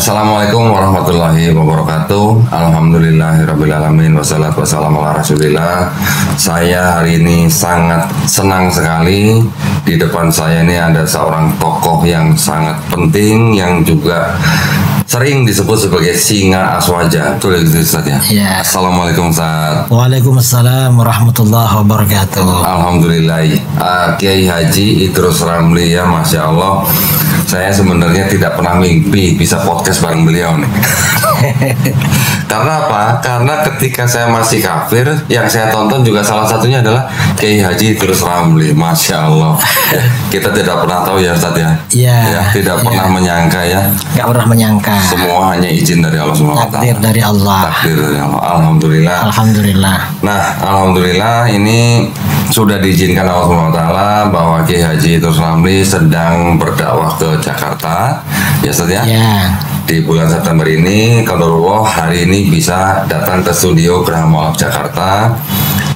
Assalamualaikum warahmatullahi wabarakatuh. Alhamdulillahirrabbilalamin. Wassalatu wassalamu ala rasulillah. Saya hari ini sangat senang sekali. Di depan saya ini ada seorang tokoh yang sangat penting, yang juga sering disebut sebagai singa Aswaja. Betul itu Ustaz ya? Ya. Assalamualaikum Ustaz. Waalaikumsalam warahmatullahi wabarakatuh. Alhamdulillah. Kiai Haji Idrus Ramli, ya Masya Allah. Saya sebenarnya tidak pernah mimpi bisa podcast bareng beliau nih. Karena apa? Karena ketika saya masih kafir, yang saya tonton juga salah satunya adalah Kiai Haji Idrus Ramli. Masya Allah. Kita tidak pernah tahu ya Ustaz ya. Ya, tidak pernah menyangka ya. Gak pernah menyangka. Semua hanya izin dari Allah SWT. Takdir dari Allah. Takdir dari Allah. Alhamdulillah. Alhamdulillah. Nah, alhamdulillah ini sudah diizinkan Allah SWT bahwa Kiai Haji Idrus Ramli sedang berdakwah ke Jakarta, ya Ustaz ya. Ya. Di bulan September ini, qadarullah hari ini bisa datang ke studio Geraha Mu'alaf Jakarta.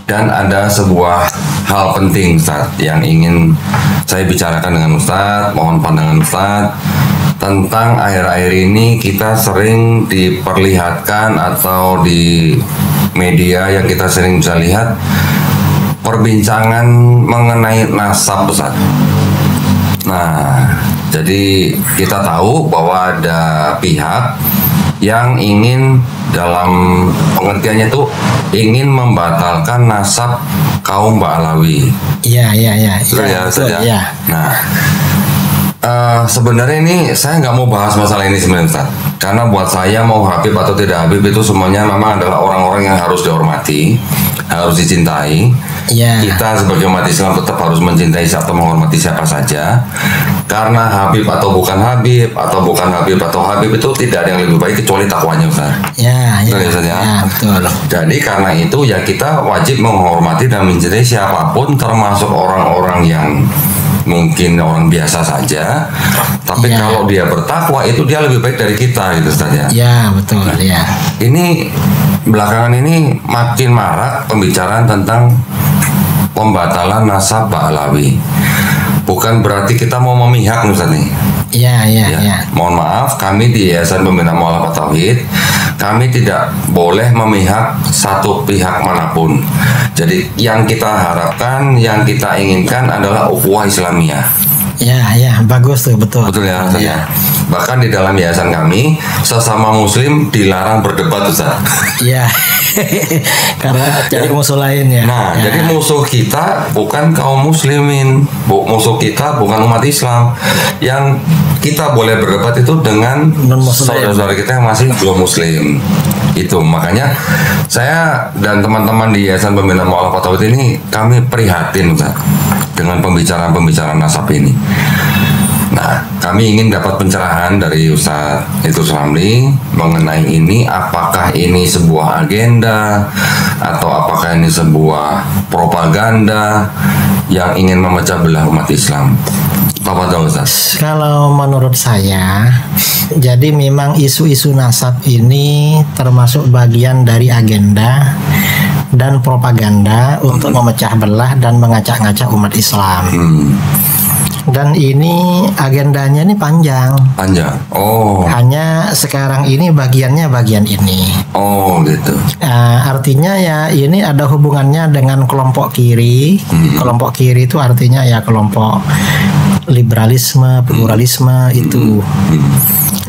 Dan ada sebuah hal penting Ustaz yang ingin saya bicarakan dengan Ustaz, mohon pandangan Ustaz. Tentang akhir-akhir ini kita sering diperlihatkan atau di media yang kita sering bisa lihat perbincangan mengenai nasab Ustaz. Nah, jadi kita tahu bahwa ada pihak yang ingin, dalam pengertiannya itu ingin membatalkan nasab kaum Ba'alawi. Iya. Betul ya, Ustaz ya? Ya. Nah, sebenarnya ini saya nggak mau bahas masalah ini sebenarnya Ustaz. Karena buat saya mau Habib atau tidak Habib itu semuanya memang adalah orang-orang yang harus dihormati, harus dicintai. Ya. Kita sebagai umat Islam tetap harus mencintai atau menghormati siapa saja. Karena Habib atau bukan Habib, atau bukan Habib atau Habib itu tidak ada yang lebih baik kecuali takwanya Ustaz. Ya. Betul ya Ustaz ya? Ya, betul. Jadi karena itu ya kita wajib menghormati dan mencintai siapapun, termasuk orang-orang yang mungkin orang biasa saja, tapi Ya. kalau dia bertakwa itu dia lebih baik dari kita gitu Ustaz ya. Ya, betul ya. Ini belakangan ini makin marak pembicaraan tentang pembatalan nasab Ba'alawi. Bukan berarti kita mau memihak Ustaz nih. Ya. Mohon maaf, kami di Yayasan Pembina Mu'alafat Tauhid, kami tidak boleh memihak satu pihak manapun. Jadi yang kita harapkan, yang kita inginkan adalah ukhuwah Islamiyah. Ya, bagus tuh, betul. Betul ya, Ustaz ya. Bahkan di dalam yayasan kami, sesama muslim dilarang berdebat Ustaz. Ya. Karena jadi musuh lain ya. Nah, Ya. jadi musuh kita bukan kaum muslimin, musuh kita bukan umat Islam. Yang kita boleh berdebat itu dengan saudara-saudara kita yang masih belum muslim. Itu makanya saya dan teman-teman di Yayasan Pembina Mu'alafat Tauhid ini kami prihatin Ustaz dengan pembicaraan-pembicaraan nasab ini. Nah, kami ingin dapat pencerahan dari Ustaz Idrus Ramli mengenai ini. Apakah ini sebuah agenda atau apakah ini sebuah propaganda yang ingin memecah belah umat Islam? Tafadhol Ustaz. Kalau menurut saya, jadi memang isu-isu nasab ini termasuk bagian dari agenda dan propaganda untuk memecah belah dan mengacak-ngacak umat Islam. Dan ini agendanya ini panjang. Oh. Hanya sekarang ini bagiannya bagian ini. Oh gitu. Artinya ya ini ada hubungannya dengan kelompok kiri. Kelompok kiri itu artinya ya kelompok liberalisme, pluralisme itu.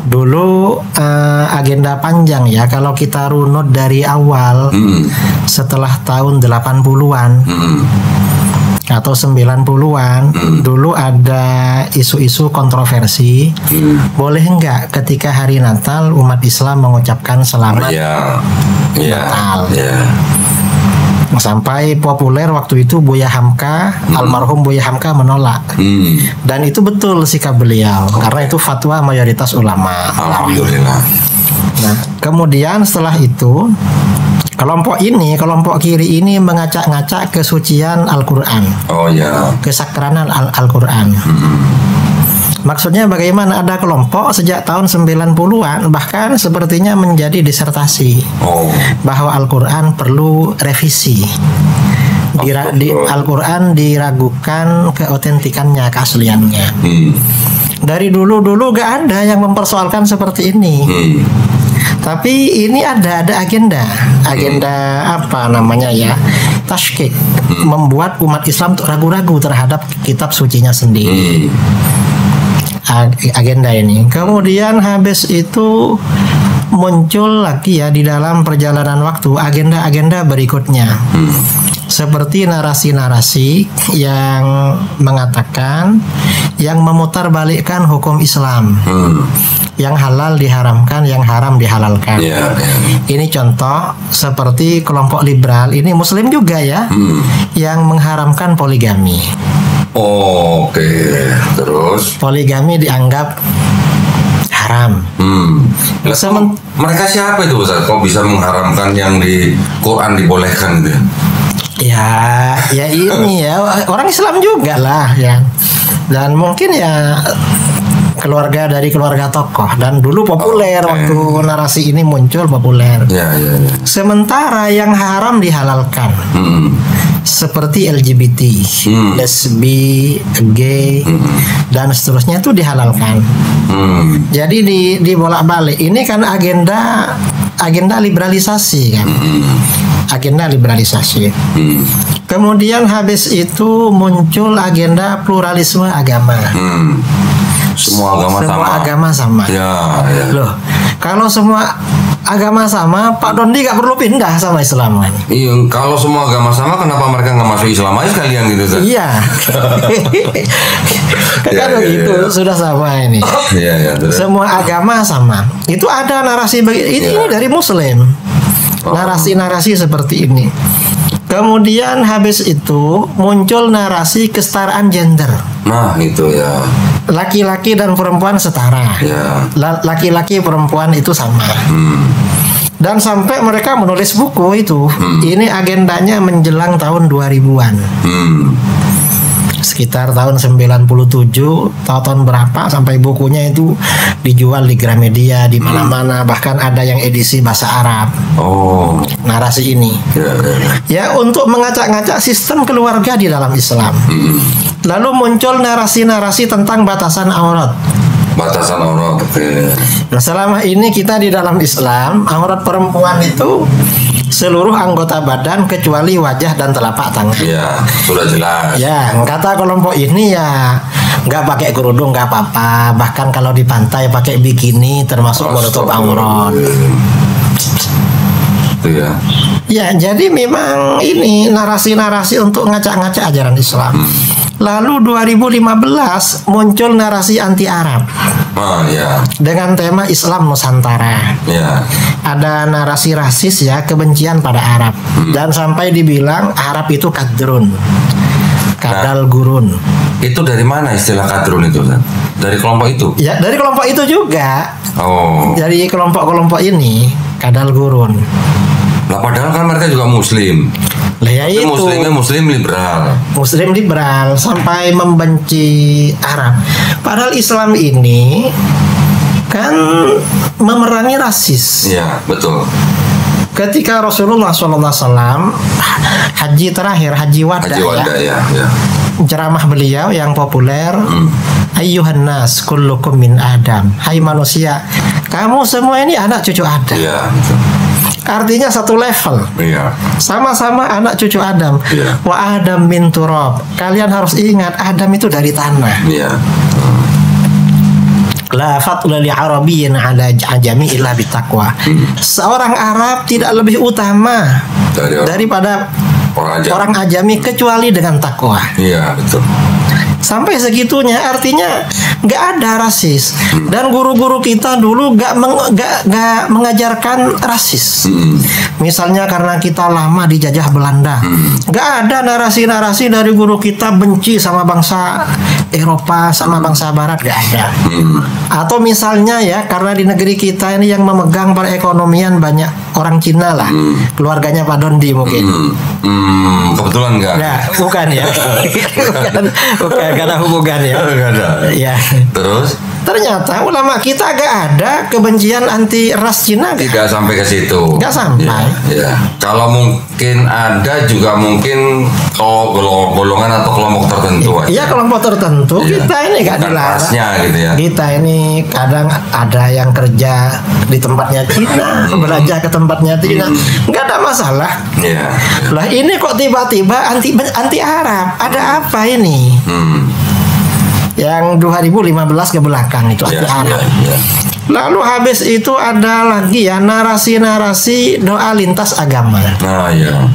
Dulu agenda panjang ya, kalau kita runut dari awal setelah tahun 80-an atau 90-an, dulu ada isu-isu kontroversi. Boleh enggak ketika hari Natal umat Islam mengucapkan selamat Natal? Sampai populer waktu itu Buya Hamka, almarhum Buya Hamka menolak. Dan itu betul sikap beliau, karena itu fatwa mayoritas ulama. Alhamdulillah. Nah, kemudian setelah itu kelompok kiri ini mengacak-ngacak kesucian Al-Quran. Oh ya. Kesakranan Al-Quran. Maksudnya bagaimana ada kelompok sejak tahun 90-an bahkan sepertinya menjadi disertasi bahwa Al-Quran perlu revisi. Al-Quran diragukan keotentikannya, keasliannya. Dari dulu gak ada yang mempersoalkan seperti ini. Tapi ini ada agenda apa namanya ya, tashkik, membuat umat Islam tuh ragu-ragu terhadap kitab sucinya sendiri. Agenda ini. Kemudian habis itu muncul lagi ya di dalam perjalanan waktu agenda-agenda berikutnya. Seperti narasi-narasi yang mengatakan, yang memutarbalikkan hukum Islam, yang halal diharamkan, yang haram dihalalkan. Ini contoh seperti kelompok liberal, ini Muslim juga ya, yang mengharamkan poligami. Oke, terus Poligami dianggap haram. Mereka siapa itu Ustaz? Kok bisa mengharamkan yang di Quran dibolehkan gitu? Ya ini ya orang Islam juga lah ya, dan mungkin ya dari keluarga tokoh, dan dulu populer waktu narasi ini muncul populer. Sementara yang haram dihalalkan, seperti LGBT, lesbi, gay, dan seterusnya itu dihalalkan. Jadi dibolak-balik. Ini kan agenda liberalisasi kan. Agenda liberalisasi. Kemudian habis itu muncul agenda pluralisme agama. Semua agama sama. Loh, kalau semua agama sama, Pak Dondi gak perlu pindah sama Islam kan? Iya, kalau semua agama sama, kenapa mereka nggak masuk Islam aja sekalian gitu? Iya. Kan begitu, sudah sama ini. Semua agama sama. Itu ada narasi ini dari Muslim. Narasi-narasi seperti ini. Kemudian habis itu muncul narasi kesetaraan gender. Nah itu ya. Laki-laki dan perempuan setara. Laki-laki perempuan itu sama. Dan sampai mereka menulis buku itu. Ini agendanya menjelang tahun 2000-an. Sekitar tahun 97, tahun berapa sampai bukunya itu dijual di Gramedia, di mana-mana, bahkan ada yang edisi bahasa Arab. Narasi ini. Ya untuk mengacak-ngacak sistem keluarga di dalam Islam. Lalu muncul narasi-narasi tentang batasan aurat. Nah, selama ini kita di dalam Islam, aurat perempuan itu seluruh anggota badan kecuali wajah dan telapak tangan. Ya, sudah jelas. Ya, kata kelompok ini ya nggak pakai kerudung nggak apa-apa. Bahkan kalau di pantai pakai bikini termasuk menutup aurat. Ya, jadi memang ini narasi-narasi untuk ngacak-ngacak ajaran Islam. Lalu 2015 muncul narasi anti Arab. Dengan tema Islam Nusantara. Ada narasi rasis ya, kebencian pada Arab. Dan sampai dibilang Arab itu kadrun. Kadal gurun. Itu dari mana istilah kadrun itu? Dari kelompok itu? Ya, dari kelompok itu juga. Dari kelompok-kelompok ini, kadal gurun. Lah padahal kan mereka juga Muslim. Lah ya itu. Muslim liberal. Muslim liberal sampai membenci Arab. Padahal Islam ini kan memerangi rasis. Iya, betul. Ketika Rasulullah SAW haji terakhir, haji wada ya. Ceramah beliau yang populer, ayyuhan nas kullukum min Adam. Hai manusia, kamu semua ini anak cucu Adam. Iya, betul. Artinya satu level. Sama-sama anak cucu Adam. Wa Adam min turab. Kalian harus ingat Adam itu dari tanah. La fadla li arabiyyin ala ajami illa bitaqwa. Seorang Arab tidak lebih utama daripada orang ajami kecuali dengan takwa. Iya, betul. Sampai segitunya, artinya nggak ada rasis. Dan guru-guru kita dulu nggak mengajarkan rasis. Misalnya karena kita lama dijajah Belanda, nggak ada narasi-narasi dari guru kita benci sama bangsa Eropa, sama bangsa Barat, nggak ada. Atau misalnya ya karena di negeri kita ini yang memegang perekonomian banyak orang Cina lah, keluarganya Pak Dondi mungkin. Kebetulan nggak? Nah, bukan ya. bukan ada hubungan ya. Nggak ada. Ya. Terus? ternyata ulama kita agak ada kebencian anti ras Cina. Tidak sampai ke situ. Nggak sampai. Ya. Kalau mungkin ada juga mungkin golongan atau kelompok tertentu aja. Iya, kelompok tertentu. Iya. Kita ini nggak Bukan dilarang. rasnya gitu ya. Kita ini kadang ada yang kerja di tempatnya Cina, belajar ke tempatnya Cina, nggak ada masalah. Iya. Lah ini kok tiba-tiba anti Arab? Ada apa ini? Yang 2015 ke belakang itu anti Arab. Ya. Lalu habis itu ada lagi ya narasi-narasi doa lintas agama. Nah, ya.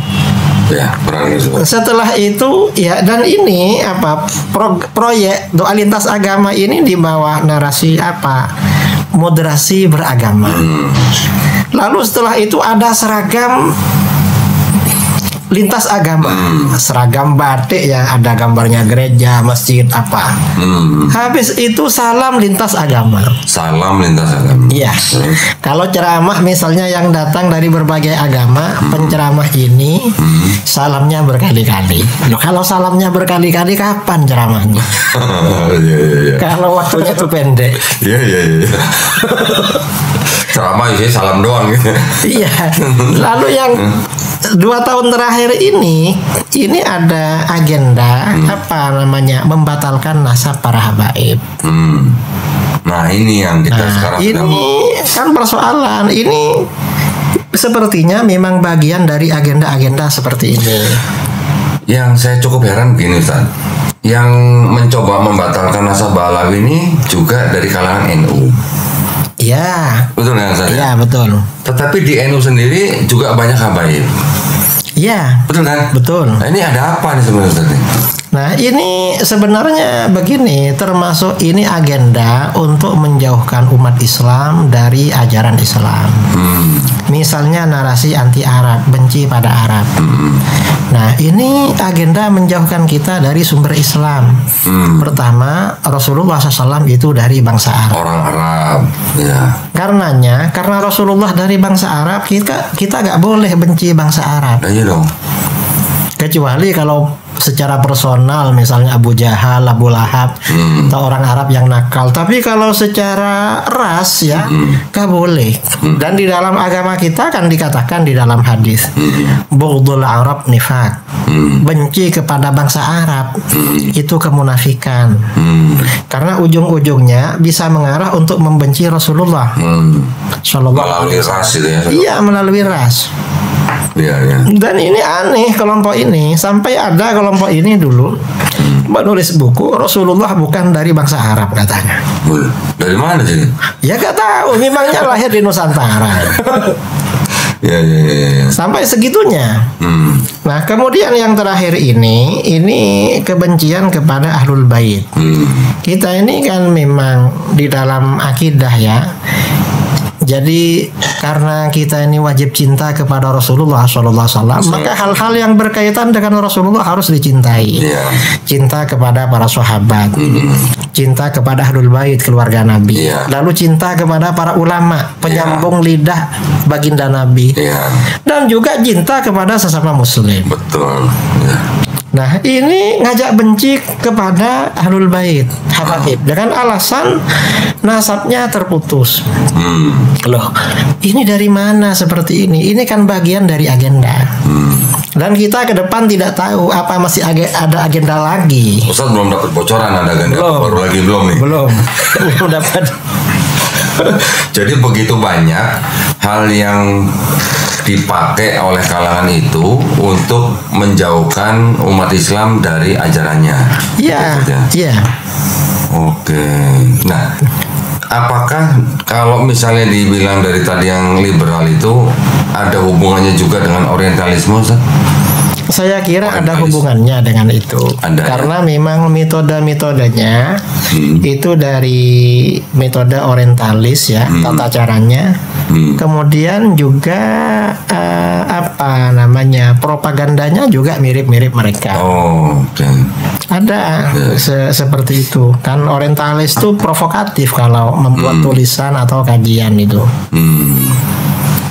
Ya, berani itu. Setelah itu ya, dan ini apa proyek doa lintas agama ini di bawah narasi apa? Moderasi beragama. Lalu setelah itu ada seragam lintas agama, seragam batik yang ada gambarnya gereja, masjid apa. Habis itu salam lintas agama. Salam lintas agama. Iya. Kalau ceramah misalnya yang datang dari berbagai agama, penceramah ini salamnya berkali-kali. Loh, kalau salamnya berkali-kali kapan ceramahnya? Iya. Kalau waktunya tuh pendek. Iya. Ceramah sih salam doang gitu. Iya. Lalu yang 2 tahun terakhir ini ada agenda apa namanya, membatalkan nasab para habaib. Nah, ini yang kita sekarang ini kan persoalan ini sepertinya memang bagian dari agenda-agenda seperti ini. Yang saya cukup heran begini, Ustaz. Yang mencoba membatalkan nasab Alawi ini juga dari kalangan NU. Iya. Betul kan, Ustaz? Iya, betul. Tetapi di NU sendiri juga banyak habaib. Iya. Betul kan? Betul. Nah, ini ada apa nih sebenarnya, Ustaz? Nah, ini sebenarnya begini, termasuk ini agenda untuk menjauhkan umat Islam dari ajaran Islam. Misalnya narasi anti Arab, benci pada Arab. Nah, ini agenda menjauhkan kita dari sumber Islam. Pertama, Rasulullah SAW itu dari bangsa Arab. Orang Arab, ya. Karena Rasulullah dari bangsa Arab, kita nggak boleh benci bangsa Arab. Nah, iya dong. Kecuali kalau secara personal, misalnya Abu Jahal, Abu Lahab, atau orang Arab yang nakal. Tapi kalau secara ras ya, nggak boleh. Dan di dalam agama kita kan dikatakan di dalam hadis, bughdul Arab nifaq, benci kepada bangsa Arab itu kemunafikan. Karena ujung-ujungnya bisa mengarah untuk membenci Rasulullah. Melalui ras itu ya. Iya, melalui ras. Iya. Dan ini aneh kelompok ini, sampai ada kelompok ini dulu menulis buku Rasulullah bukan dari bangsa Arab katanya. Dari mana sih? Ya gak tahu, memangnya lahir di Nusantara. Ya. Sampai segitunya. Nah, kemudian yang terakhir ini kebencian kepada Ahlul Bait. Kita ini kan memang di dalam akidah ya. Jadi karena kita ini wajib cinta kepada Rasulullah SAW, maka hal-hal yang berkaitan dengan Rasulullah harus dicintai. Cinta kepada para sahabat, cinta kepada Ahlul Bait, keluarga Nabi, lalu cinta kepada para ulama, penyambung lidah baginda Nabi, dan juga cinta kepada sesama Muslim. Betul. Nah, ini ngajak benci kepada Ahlul Bait, habaib, dengan alasan nasabnya terputus. Loh, ini dari mana seperti ini? Ini kan bagian dari agenda. Dan kita ke depan tidak tahu apa masih ada agenda lagi. Ustaz belum dapat bocoran ada agenda baru lagi belum nih? Belum dapat. Jadi begitu banyak hal yang dipakai oleh kalangan itu untuk menjauhkan umat Islam dari ajarannya. Iya. Oke. Nah, apakah kalau misalnya dibilang dari tadi yang liberal itu ada hubungannya juga dengan orientalisme, Ustaz? Saya kira ada hubungannya dengan itu. Karena memang metode-metodenya itu dari metode orientalis ya, tata caranya. Kemudian juga propagandanya juga mirip-mirip mereka. Ada seperti itu. Kan orientalis itu provokatif kalau membuat tulisan atau kajian itu.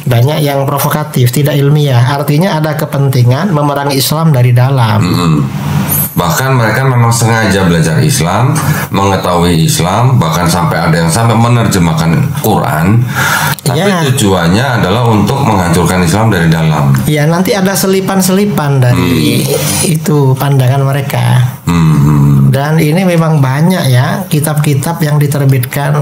Banyak yang provokatif, tidak ilmiah. Artinya ada kepentingan memerangi Islam dari dalam. Bahkan mereka memang sengaja belajar Islam, mengetahui Islam, bahkan sampai ada yang sampai menerjemahkan Quran. Tapi tujuannya adalah untuk menghancurkan Islam dari dalam. Ya, nanti ada selipan-selipan dari itu pandangan mereka. Dan ini memang banyak ya kitab-kitab yang diterbitkan,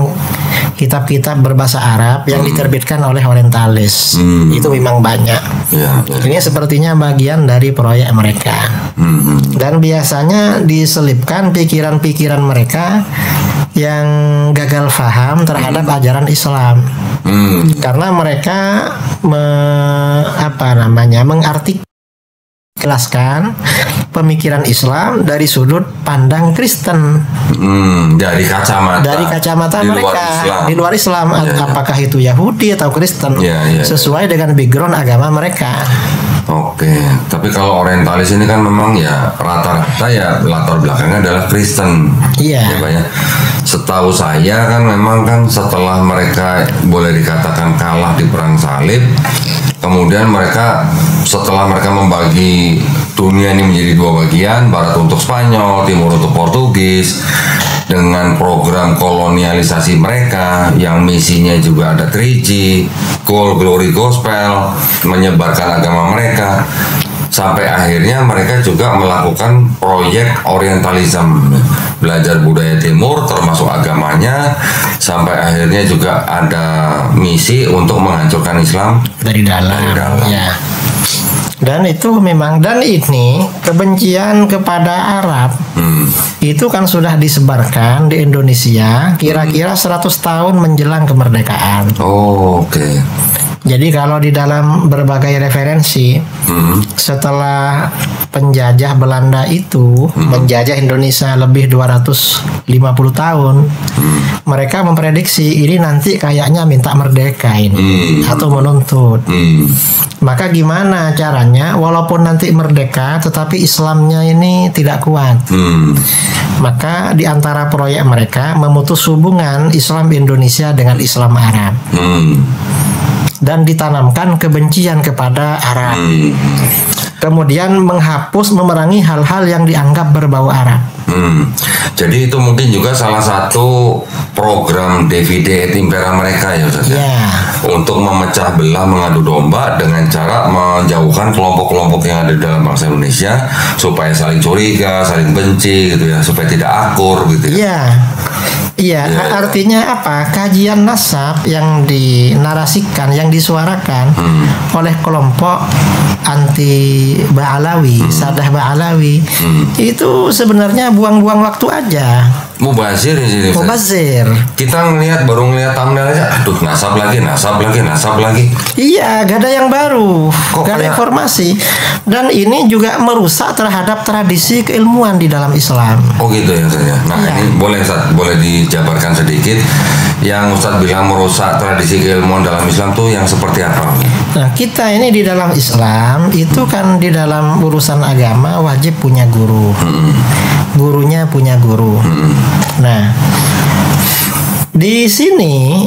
kitab-kitab berbahasa Arab yang diterbitkan oleh orientalis. Itu memang banyak. Ya. Ini sepertinya bagian dari proyek mereka. Dan biasanya diselipkan pikiran-pikiran mereka yang gagal faham terhadap ajaran Islam. Karena mereka mengartikulasikan pemikiran Islam dari sudut pandang Kristen. Dari kacamata mereka Islam. Di luar Islam. Apakah itu Yahudi atau Kristen, sesuai dengan background agama mereka. Oke, tapi kalau orientalis ini kan memang ya rata-rata ya latar belakangnya adalah Kristen. Iya. Ya, Pak, ya. Setahu saya kan memang kan setelah mereka boleh dikatakan kalah di perang salib, kemudian mereka setelah mereka membagi dunia ini menjadi dua bagian, barat untuk Spanyol, timur untuk Portugis, dengan program kolonialisasi mereka yang misinya juga ada 3G, Gold Glory Gospel, menyebarkan agama mereka. Sampai akhirnya mereka juga melakukan proyek orientalism, belajar budaya timur termasuk agamanya, sampai akhirnya juga ada misi untuk menghancurkan Islam dari dalam. Ya. Dan itu memang, dan ini kebencian kepada Arab itu kan sudah disebarkan di Indonesia kira-kira 100 tahun menjelang kemerdekaan. Oke. Jadi kalau di dalam berbagai referensi setelah penjajah Belanda itu menjajah Indonesia lebih 250 tahun, mereka memprediksi ini nanti kayaknya minta merdeka ini atau menuntut. Maka gimana caranya walaupun nanti merdeka tetapi Islamnya ini tidak kuat. Maka di antara proyek mereka memutus hubungan Islam Indonesia dengan Islam Arab. Dan ditanamkan kebencian kepada Arab. Kemudian menghapus, memerangi hal-hal yang dianggap berbau Arab. Jadi itu mungkin juga salah satu program Divide et Impera mereka ya Ustaz, untuk memecah belah, mengadu domba dengan cara menjauhkan kelompok-kelompok yang ada di dalam bangsa Indonesia supaya saling curiga, saling benci gitu ya, supaya tidak akur gitu ya. Iya, artinya apa? Kajian nasab yang dinarasikan, yang disuarakan oleh kelompok anti Ba'alawi, Sadah Ba'alawi, itu sebenarnya buang-buang waktu aja. Mubazir di sini. Mubazir. Kita baru ngeliat thumbnail aja, aduh nasab lagi. Iya, gak ada yang baru, gak ada informasi. Dan ini juga merusak terhadap tradisi keilmuan di dalam Islam. Oh gitu ya Ustaz. Nah ini boleh Ustaz, boleh dijabarkan sedikit yang Ustaz bilang merusak tradisi keilmuan dalam Islam tuh yang seperti apa? Nah kita ini di dalam Islam itu kan di dalam urusan agama wajib punya guru. Gurunya punya guru. Nah, di sini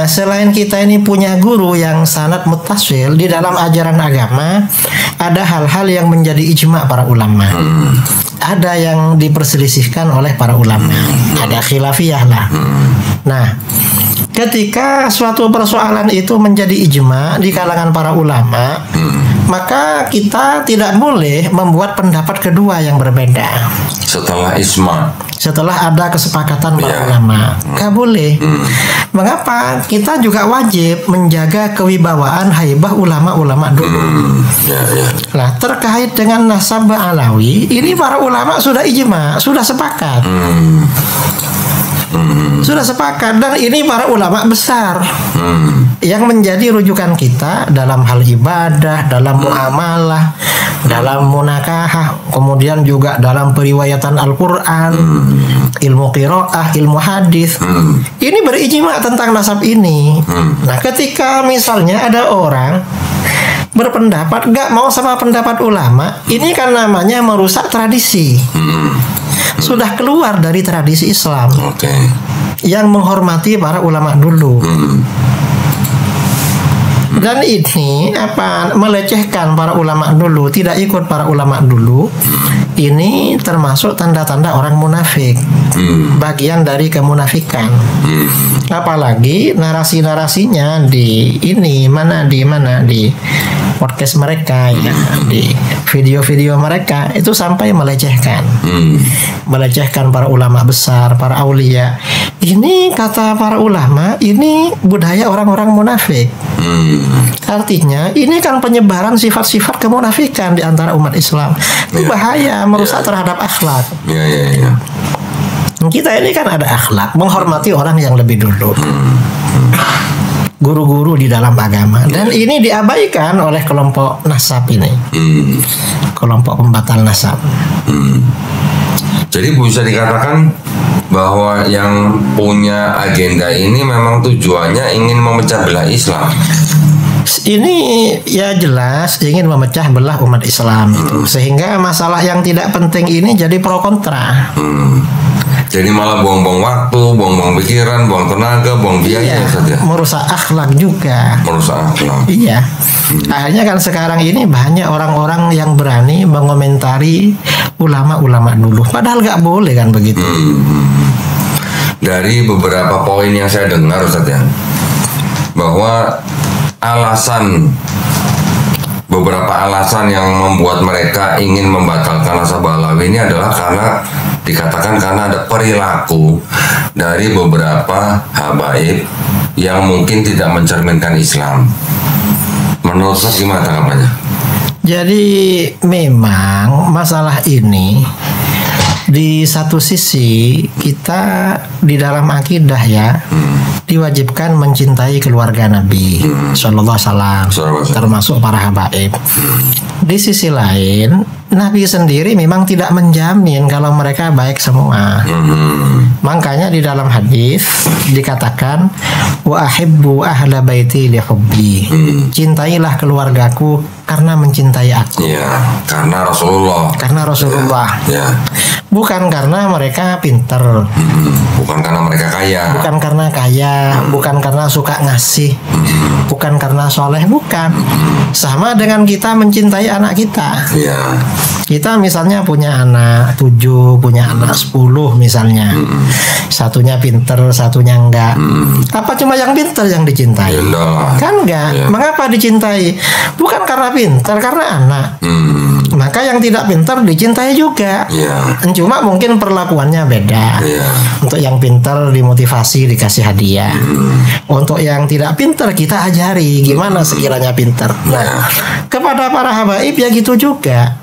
selain kita ini punya guru yang sanad muttasil di dalam ajaran agama, ada hal-hal yang menjadi ijma para ulama. Ada yang diperselisihkan oleh para ulama. Ada khilafiyah lah. Nah, ketika suatu persoalan itu menjadi ijma di kalangan para ulama, maka kita tidak boleh membuat pendapat kedua yang berbeda. Setelah ijma. Setelah ada kesepakatan para ulama, nggak boleh. Mengapa? Kita juga wajib menjaga kewibawaan haibah ulama-ulama dulu. Nah, terkait dengan nasab Ba'alawi, ini para ulama sudah ijma, sudah sepakat. Sudah sepakat, dan ini para ulama besar yang menjadi rujukan kita dalam hal ibadah, dalam muamalah, dalam munakahah, kemudian juga dalam periwayatan Al-Quran, ilmu qiraah, ilmu hadis. Ini berijma tentang nasab ini. Nah, ketika misalnya ada orang berpendapat gak mau sama pendapat ulama, ini kan namanya merusak tradisi. Sudah keluar dari tradisi Islam yang menghormati para ulama dulu. Dan ini apa, melecehkan para ulama dulu, tidak ikut para ulama dulu. Ini termasuk tanda-tanda orang munafik, bagian dari kemunafikan. Apalagi narasi-narasinya di podcast mereka, ya, di video-video mereka itu sampai melecehkan, melecehkan para ulama besar, para aulia. Ini kata para ulama, ini budaya orang-orang munafik. Artinya ini kan penyebaran sifat-sifat kemunafikan di antara umat Islam. Itu bahaya, merusak terhadap akhlak. Kita ini kan ada akhlak, menghormati orang yang lebih dulu, guru-guru di dalam agama, dan ini diabaikan oleh kelompok nasab ini, kelompok pembatal nasab. Jadi bisa dikatakan bahwa yang punya agenda ini memang tujuannya ingin memecah belah Islam. Ini ya jelas ingin memecah belah umat Islam, sehingga masalah yang tidak penting ini jadi pro kontra. Jadi malah buang-buang waktu, buang-buang pikiran, buang tenaga, buang biaya saja. Merusak akhlak juga. Merusak akhlak. Iya. Akhirnya kan sekarang ini banyak orang-orang yang berani mengomentari ulama-ulama dulu. Padahal nggak boleh kan begitu. Dari beberapa poin yang saya dengar, Ustaz, ya, bahwa beberapa alasan yang membuat mereka ingin membatalkan nasabah Alawi ini adalah dikatakan karena ada perilaku dari beberapa habaib yang mungkin tidak mencerminkan Islam. Menurut Ustaz gimana tanggapannya? Jadi memang masalah ini di satu sisi kita di dalam akidah ya diwajibkan mencintai keluarga Nabi Sallallahu Alaihi Wasallam, termasuk para habaib. Di sisi lain Nabi sendiri memang tidak menjamin kalau mereka baik semua. Makanya di dalam hadis dikatakan wa ahibbu ahla baiti li hubbi. Cintailah keluargaku karena mencintai aku. Ya, karena Rasulullah. Karena Rasulullah. Ya. Bukan karena mereka pinter. Bukan karena mereka kaya. Bukan karena kaya, bukan karena suka ngasih. Bukan karena soleh, bukan. Sama dengan kita mencintai anak kita. Ya. Kita misalnya punya anak 7, punya anak 10 misalnya. Satunya pinter, satunya enggak. Apa cuma yang pinter yang dicintai? Kan enggak. Mengapa dicintai? Bukan karena pinter, karena anak. Maka yang tidak pinter dicintai juga. Cuma mungkin perlakuannya beda. Untuk yang pinter dimotivasi, dikasih hadiah. Untuk yang tidak pinter kita ajari gimana sekiranya pinter. Nah, kepada para habaib ya gitu juga.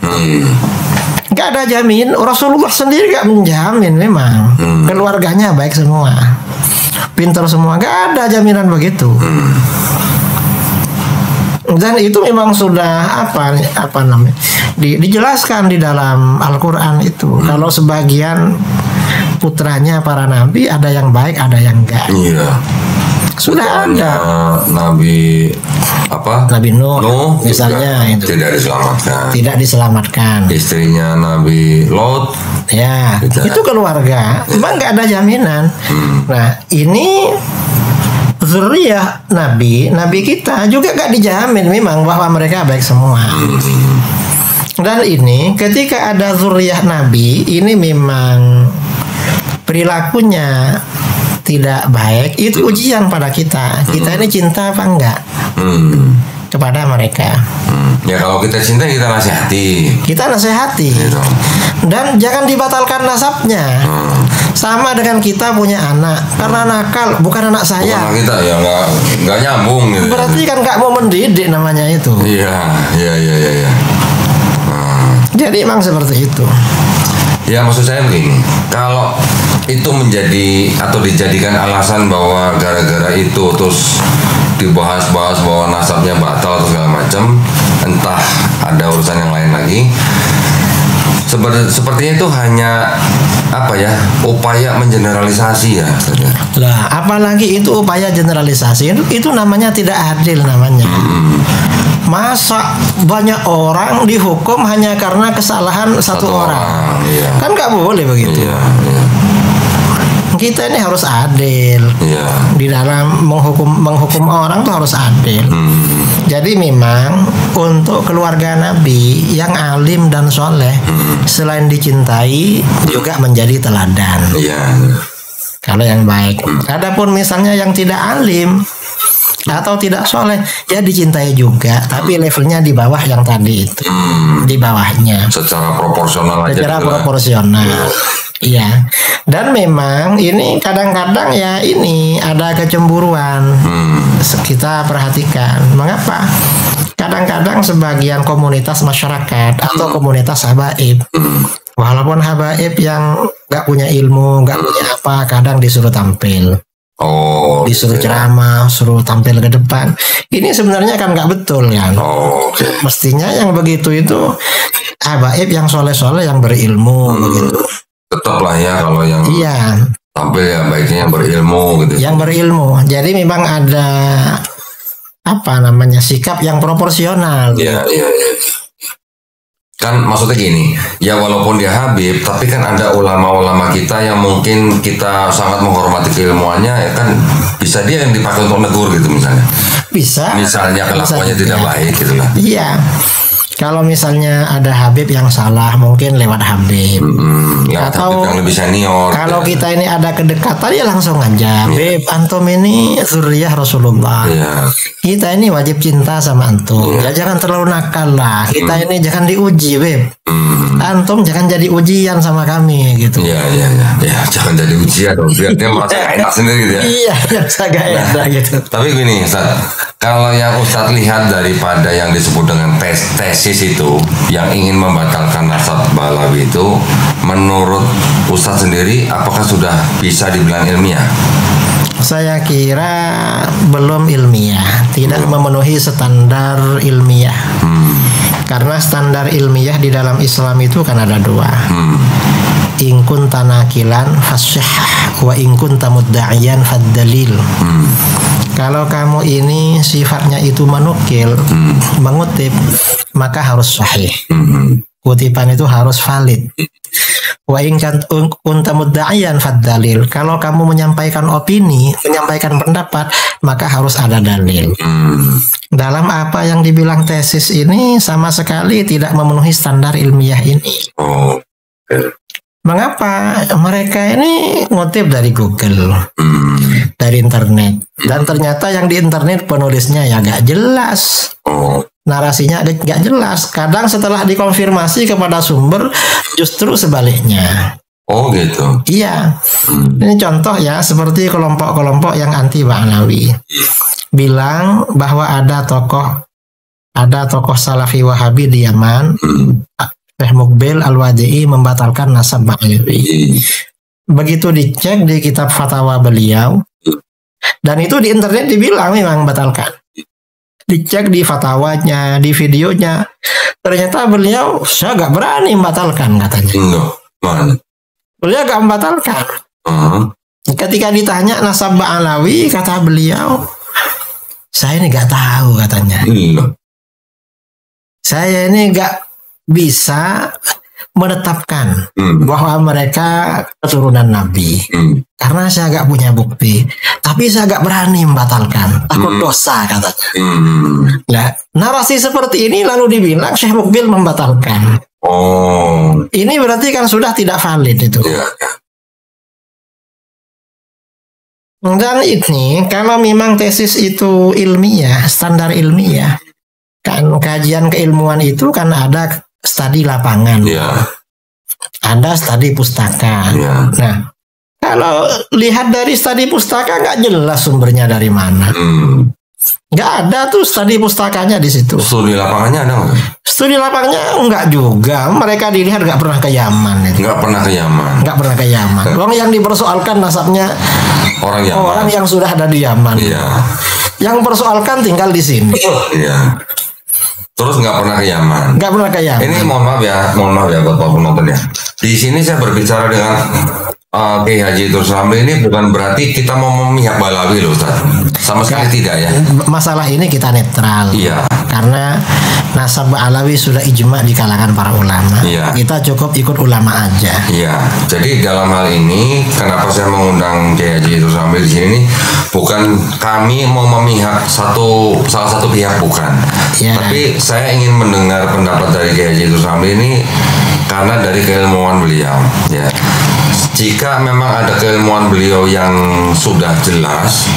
Gak ada jamin. Rasulullah sendiri gak menjamin memang keluarganya baik semua, pinter semua. Gak ada jaminan begitu. Dan itu memang sudah apa namanya dijelaskan di dalam Al-Quran itu. Kalau sebagian putranya para nabi ada yang baik, ada yang enggak. Sudah ada. Nabi Nuh misalnya itu tidak diselamatkan. Istrinya Nabi Lot, ya itu keluarga, memang nggak ada jaminan. Nah ini zuriyah Nabi kita juga gak dijamin memang bahwa mereka baik semua. Dan ini ketika ada zuriyah Nabi ini memang perilakunya tidak baik, itu ujian pada kita. Kita ini cinta apa enggak kepada mereka. Ya kalau kita cinta kita nasihati. Kita nasihati. Dan jangan dibatalkan nasabnya. Sama dengan kita punya anak, karena nakal bukan anak saya. Bukan kita ya nggak nyambung. Gitu. Berarti kan nggak mau mendidik namanya itu. Iya. Jadi emang seperti itu. Ya maksud saya begini, kalau itu menjadi atau dijadikan alasan bahwa gara-gara itu terus dibahas-bahas bahwa nasabnya batal atau segala macam, entah ada urusan yang lain lagi. Sepertinya itu hanya upaya mengeneralisasi ya. Lah, apalagi itu upaya generalisasi itu namanya tidak adil namanya. Masa banyak orang dihukum hanya karena kesalahan satu orang? Kan nggak boleh begitu. kita ini harus adil. Iya. Di dalam menghukum orang tuh harus adil. Jadi memang untuk keluarga Nabi yang alim dan soleh, selain dicintai juga menjadi teladan. Iya. Kalau yang baik. Adapun misalnya yang tidak alim atau tidak soleh, ya dicintai juga, tapi levelnya di bawah yang tadi itu, di bawahnya. Secara proporsional aja. Secara gitu lah. proporsional. Iya. Dan memang ini kadang-kadang ya ini ada kecemburuan. Kita perhatikan. Mengapa? Kadang-kadang sebagian komunitas masyarakat atau komunitas habaib, walaupun habaib yang nggak punya ilmu, nggak punya apa, kadang disuruh tampil. Oh, Disuruh ceramah, suruh tampil ke depan. Ini sebenarnya kan nggak betul kan. oh, oke. Mestinya yang begitu itu habaib yang soleh-soleh yang berilmu begitu. Tetap lah ya kalau yang Iya, tampil ya baiknya yang berilmu gitu. yang berilmu. Jadi memang ada apa namanya sikap yang proporsional. Iya, iya, iya. Kan maksudnya gini, ya walaupun dia Habib, tapi kan ada ulama-ulama kita yang mungkin kita sangat menghormati keilmuannya, ya kan bisa dia yang dipakai untuk negur gitu misalnya. Bisa. Misalnya kelakuannya Bisa tidak juga. baik gitu lah. Iya. Kalau misalnya ada Habib yang salah, mungkin lewat Habib. Yang Atau Habib yang lebih senior. Kalau ya. kita ini ada kedekatan ya langsung aja. Beb, antum ini zuriyah Rasulullah. Iya. Kita ini wajib cinta sama antum. Ya jangan terlalu nakal lah. Kita ini jangan diuji, Beb. Antum jangan jadi ujian sama kami gitu. Iya, iya, iya. Ya, jangan jadi ujian dong. Biar dia merasa gak enak sendiri gitu ya. Iya, agak enak gitu. Tapi gini, Ustaz, kalau yang Ustaz lihat daripada yang disebut dengan tesis itu, yang ingin membatalkan nasab Balawi itu, menurut Ustaz sendiri, apakah sudah bisa dibilang ilmiah? Saya kira belum ilmiah, tidak memenuhi standar ilmiah. Karena standar ilmiah di dalam Islam itu kan ada dua. In kunta nakilan fasihah wa in kunta mudda'iyan faddalil. Kalau kamu ini sifatnya itu menukil, mengutip, maka harus sahih. Kutipan itu harus valid. Wa in kunta mudda'iyan faddalil. Kalau kamu menyampaikan opini, menyampaikan pendapat, maka harus ada dalil. Dalam apa yang dibilang tesis ini sama sekali tidak memenuhi standar ilmiah ini. Oh, Mengapa? Mereka ini ngutip dari Google, dari internet, dan ternyata yang di internet penulisnya ya gak jelas, oh, narasinya gak jelas. Kadang setelah dikonfirmasi kepada sumber justru sebaliknya. oh gitu. Iya, ini contoh ya, seperti kelompok-kelompok yang anti Ba'alawi bilang bahwa ada tokoh Salafi Wahabi di Yaman, Syekh Muqbil Al-Wadi'i membatalkan nasab Ba'alawi. Begitu dicek di kitab fatwa beliau, dan itu di internet dibilang memang batalkan. Dicek di fatwanya, di videonya, ternyata beliau saya gak berani membatalkan katanya. Loh, mana? Beliau gak membatalkan. Ketika ditanya nasab Ba'alawi, kata beliau, saya ini gak tahu katanya. Loh. Saya ini gak bisa menetapkan bahwa mereka keturunan Nabi. Karena saya gak punya bukti. Tapi saya gak berani membatalkan. Takut dosa katanya. Nah, narasi seperti ini lalu dibilang Syekh Muqbil membatalkan. Oh, Ini berarti kan sudah tidak valid itu. iya. Dan ini kalau memang tesis itu ilmiah, standar ilmiah, kan kajian keilmuan itu kan ada studi lapangan, Iya. ada studi pustaka. Iya. Nah, kalau lihat dari studi pustaka nggak jelas sumbernya dari mana, nggak ada tuh studi pustakanya di situ. Studi lapangannya ada nggak? Studi lapangnya nggak juga, mereka dilihat nggak pernah ke Yaman itu. Nggak pernah ke Yaman. Nggak pernah ke Yaman. Wong yang dipersoalkan nasabnya Orang Yaman. orang yang sudah ada di Yaman. Iya. Yang persoalkan tinggal di sini. Iya. Terus nggak pernah ke Yaman. Nggak pernah ke Yaman. Ini mohon maaf ya buat para penonton ya. Di sini saya berbicara dengan Kiai Haji Idrus Ramli ini bukan berarti kita mau memihak Balawi loh Ustaz. Sama sekali tidak ya. Masalah ini kita netral. Iya. karena nasab Alawi sudah ijma di kalangan para ulama. Iya. Kita cukup ikut ulama aja. Iya, jadi dalam hal ini kenapa saya mengundang Kiai Haji Idrus Ramli di sini nih, bukan kami mau memihak salah satu pihak, bukan. Iya. Tapi saya ingin mendengar pendapat dari Kiai Haji Idrus Ramli ini karena dari keilmuan beliau, ya. Jika memang ada keilmuan beliau yang sudah jelas,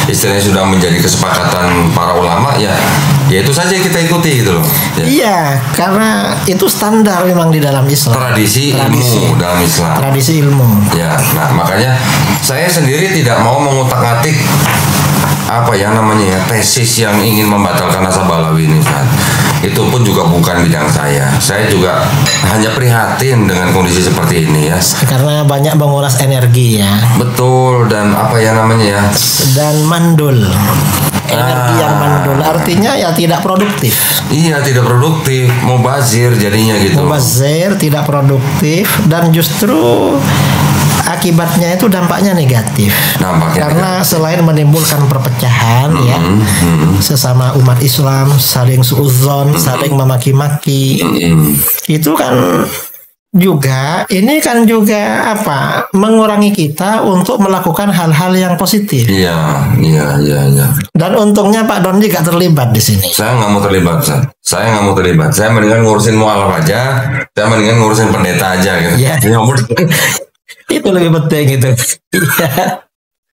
istilahnya sudah menjadi kesepakatan para ulama, ya itu saja kita ikuti gitu loh. Ya. Iya, karena itu standar memang di dalam Islam. Tradisi ilmu dalam Islam. Tradisi ilmu. Ya, nah makanya saya sendiri tidak mau mengutak-atik tesis yang ingin membatalkan nasab Alawi ini, Ustaz. Itu pun juga bukan bidang saya. Saya juga hanya prihatin dengan kondisi seperti ini ya. Karena banyak menguras energi ya. Betul, dan Dan mandul. Energi yang mandul artinya ya tidak produktif. Iya, tidak produktif, mubazir jadinya gitu. Mubazir, tidak produktif, dan justru akibatnya itu dampaknya negatif. Karena selain menimbulkan perpecahan ya, sesama umat Islam saling suudzon, saling memaki-maki. Itu kan juga mengurangi kita untuk melakukan hal-hal yang positif. Iya. Dan untungnya Pak Dondi gak terlibat di sini. Saya nggak mau terlibat, saya nggak mau terlibat. Saya mendingan ngurusin mualaf aja. Saya mendingan ngurusin pendeta aja gitu. Ya. Itu lebih penting gitu.